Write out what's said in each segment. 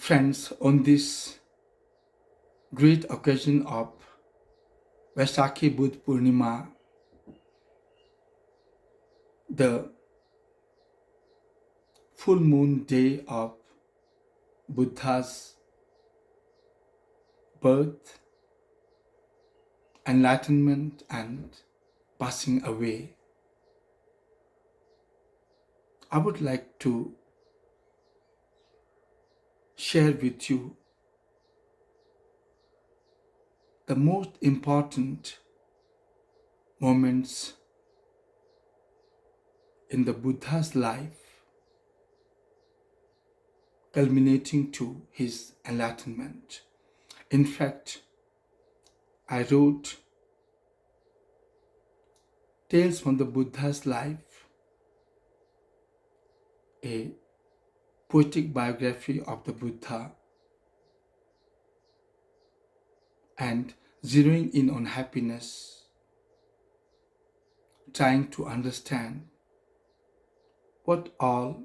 Friends, on this great occasion of Vaisakhi Budh Purnima, the full moon day of Buddha's birth, enlightenment, and passing away, I would like to share with you the most important moments in the Buddha's life, culminating to his enlightenment. In fact, I wrote Tales from the Buddha's Life, a poetic biography of the Buddha, and zeroing in on happiness, trying to understand what all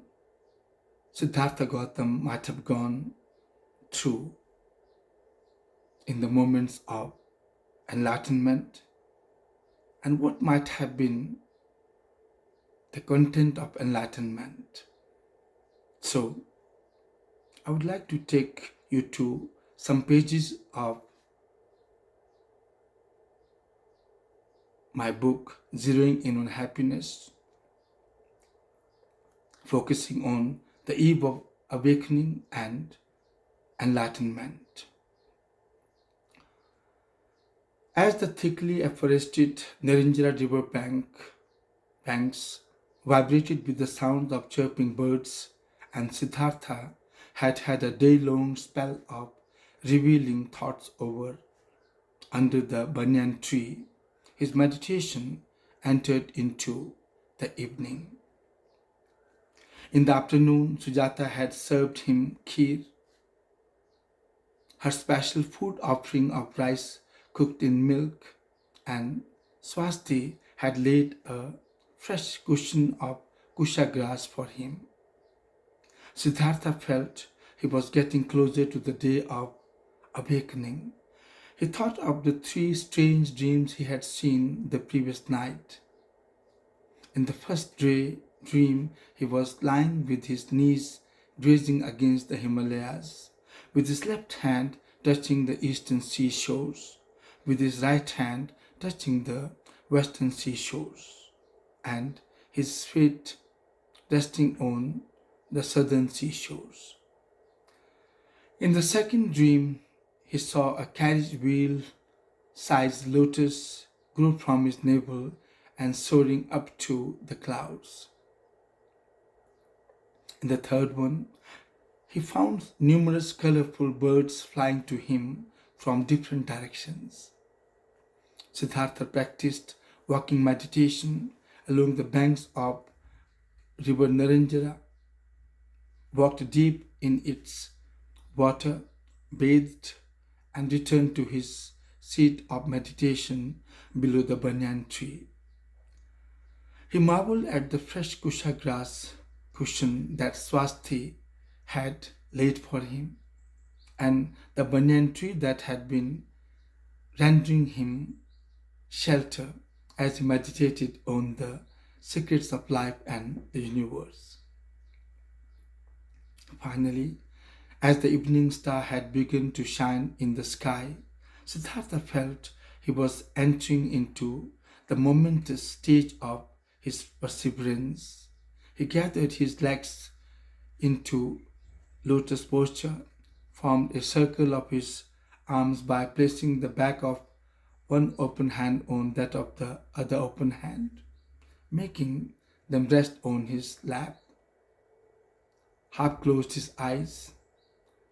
Siddhartha Gautama might have gone through in the moments of enlightenment, and what might have been the content of enlightenment. So, I would like to take you to some pages of my book, Zeroing in on Happiness, focusing on the eve of awakening and enlightenment. As the thickly afforested Narinjara river banks vibrated with the sound of chirping birds, and Siddhartha had had a day-long spell of revealing thoughts over under the banyan tree, his meditation entered into the evening. In the afternoon, Sujata had served him kheer, her special food offering of rice cooked in milk, and Swasti had laid a fresh cushion of kusha grass for him. Siddhartha felt he was getting closer to the day of awakening. He thought of the three strange dreams he had seen the previous night. In the first dream, he was lying with his knees grazing against the Himalayas, with his left hand touching the eastern seashores, with his right hand touching the western seashores, and his feet resting on the southern seashores. In the second dream, he saw a carriage wheel sized lotus grow from his navel and soaring up to the clouds. In the third one, he found numerous colorful birds flying to him from different directions. Siddhartha practiced walking meditation along the banks of river Naranjara, walked deep in its water, bathed, and returned to his seat of meditation below the banyan tree. He marveled at the fresh kusha grass cushion that Swasti had laid for him, and the banyan tree that had been rendering him shelter as he meditated on the secrets of life and the universe. Finally, as the evening star had begun to shine in the sky, Siddhartha felt he was entering into the momentous stage of his perseverance. He gathered his legs into lotus posture, formed a circle of his arms by placing the back of one open hand on that of the other open hand, making them rest on his lap. Half closed his eyes.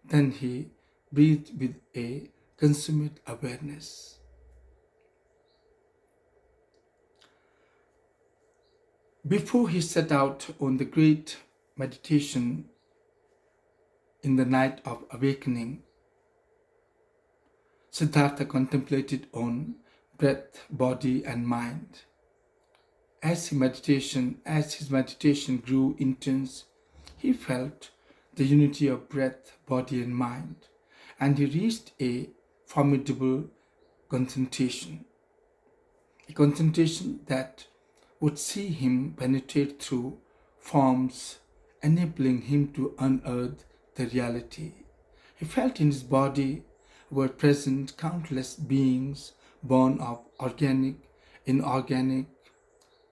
Then he breathed with a consummate awareness. Before he set out on the great meditation in the night of awakening, Siddhartha contemplated on breath, body, and mind. As his meditation grew intense, he felt the unity of breath, body, and mind, and he reached a formidable concentration, a concentration that would see him penetrate through forms, enabling him to unearth the reality. He felt in his body were present countless beings born of organic, inorganic,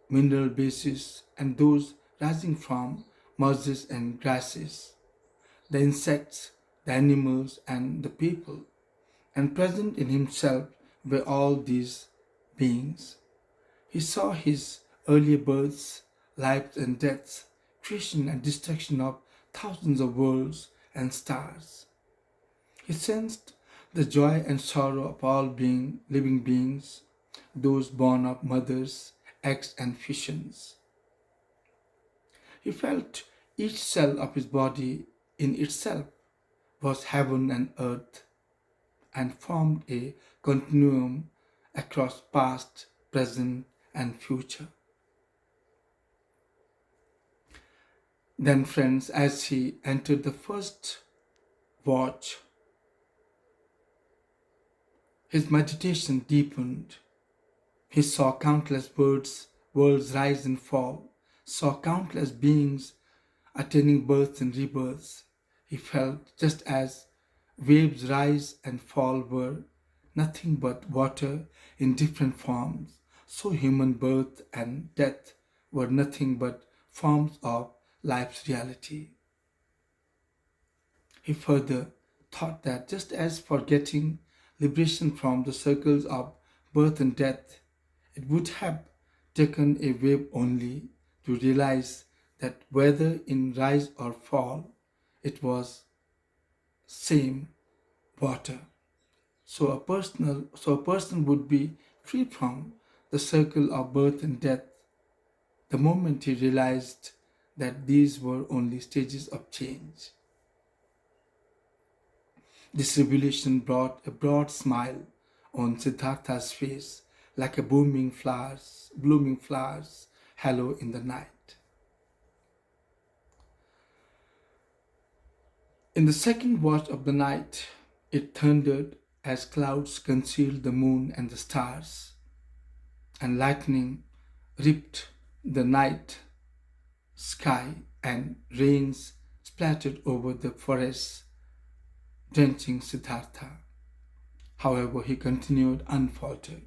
mineral bases, and those rising from mosses and grasses, the insects, the animals, and the people, and present in himself were all these beings. He saw his earlier births, lives and deaths, creation and destruction of thousands of worlds and stars. He sensed the joy and sorrow of all living beings, those born of mothers, eggs, and fissions. He felt each cell of his body in itself was heaven and earth and formed a continuum across past, present, and future. Then, friends, as he entered the first watch, his meditation deepened. He saw countless worlds rise and fall, saw countless beings attaining births and rebirths. He felt just as waves rise and fall were nothing but water in different forms, so human birth and death were nothing but forms of life's reality. He further thought that just as for getting liberation from the circles of birth and death, it would have taken a wave only to realize that whether in rise or fall, it was same water. So a person would be free from the circle of birth and death the moment he realized that these were only stages of change. This revelation brought a broad smile on Siddhartha's face, like a blooming flowers, halo in the night. In the second watch of the night, it thundered as clouds concealed the moon and the stars, and lightning ripped the night sky, and rains splattered over the forests, drenching Siddhartha. However, he continued unfaltered.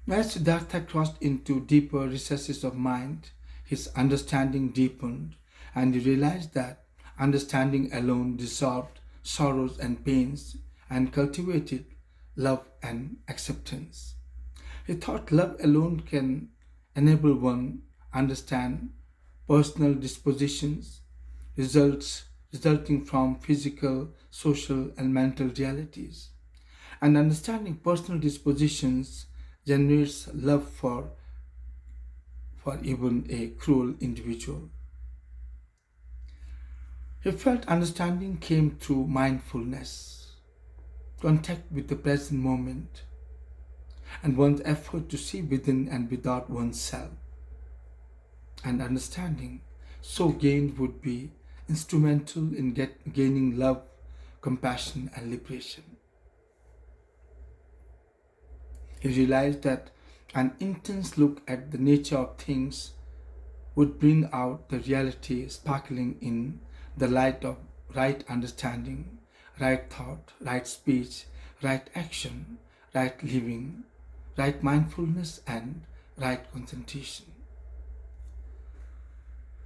As Siddhartha crossed into deeper recesses of mind, his understanding deepened, and he realized that understanding alone dissolved sorrows and pains and cultivated love and acceptance. He thought love alone can enable one understand personal dispositions, resulting from physical, social, and mental realities. And understanding personal dispositions generates love for even a cruel individual. He felt understanding came through mindfulness, contact with the present moment, and one's effort to see within and without oneself. And understanding so gained would be instrumental in gaining love, compassion, and liberation. He realized that an intense look at the nature of things would bring out the reality sparkling in the light of right understanding, right thought, right speech, right action, right living, right mindfulness, and right concentration.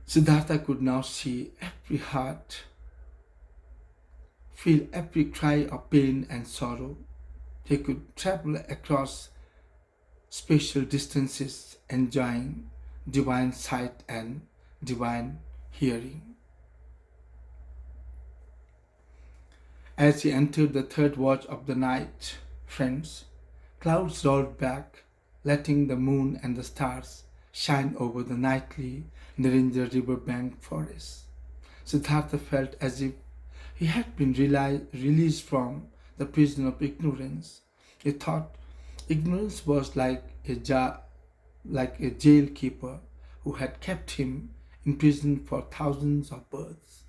Siddhartha could now see every heart, feel every cry of pain and sorrow. He could travel across spatial distances, enjoying divine sight and divine hearing. As he entered the third watch of the night, friends, clouds rolled back, letting the moon and the stars shine over the nightly Narendra riverbank forest. Siddhartha felt as if he had been released from the prison of ignorance. He thought ignorance was like a jailkeeper who had kept him imprisoned for thousands of births.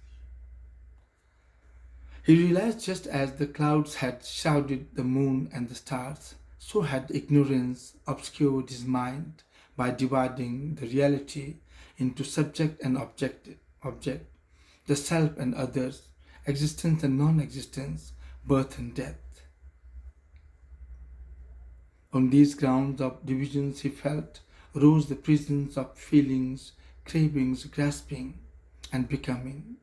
He realized just as the clouds had shrouded the moon and the stars, so had ignorance obscured his mind by dividing the reality into subject and object, the self and others, existence and non-existence, birth and death. On these grounds of divisions he felt rose the prisons of feelings, cravings, grasping, and becoming,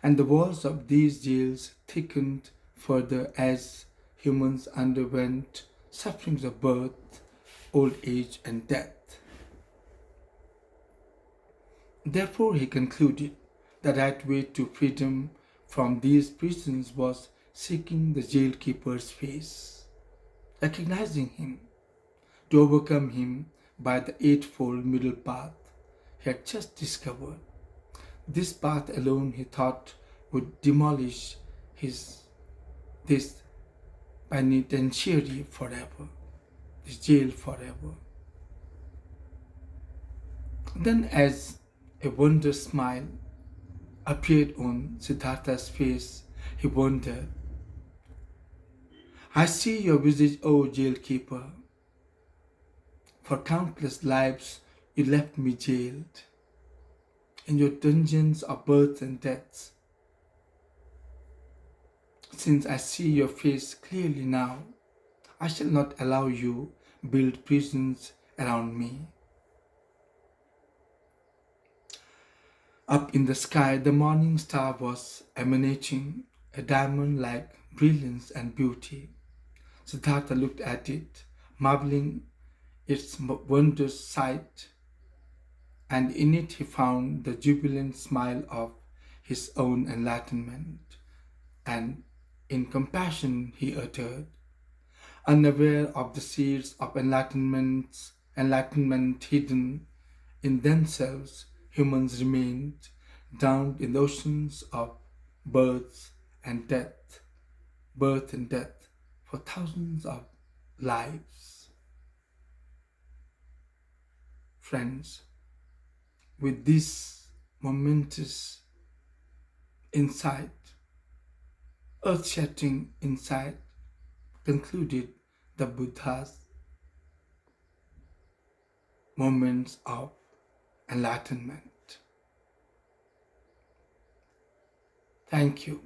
and the walls of these jails thickened further as humans underwent sufferings of birth, old age, and death. Therefore, he concluded the right way to freedom from these prisons was seeking the jailkeeper's face, recognizing him, to overcome him by the eightfold middle path he had just discovered. This path alone he thought would demolish his this penitentiary forever, this jail forever. Then as a wondrous smile appeared on Siddhartha's face, he wondered, I see your visage, O jailkeeper. For countless lives you left me jailed in your dungeons of birth and death. Since I see your face clearly now, I shall not allow you build prisons around me. Up in the sky, the morning star was emanating a diamond-like brilliance and beauty. Siddhartha looked at it, marveling its wondrous sight, and in it he found the jubilant smile of his own enlightenment. And in compassion he uttered, unaware of the seeds of enlightenment hidden in themselves, humans remained drowned in the oceans of birth and death, birth and death for thousands of lives. Friends, with this momentous insight, earth-shattering insight, concluded the Buddha's moments of enlightenment. Thank you.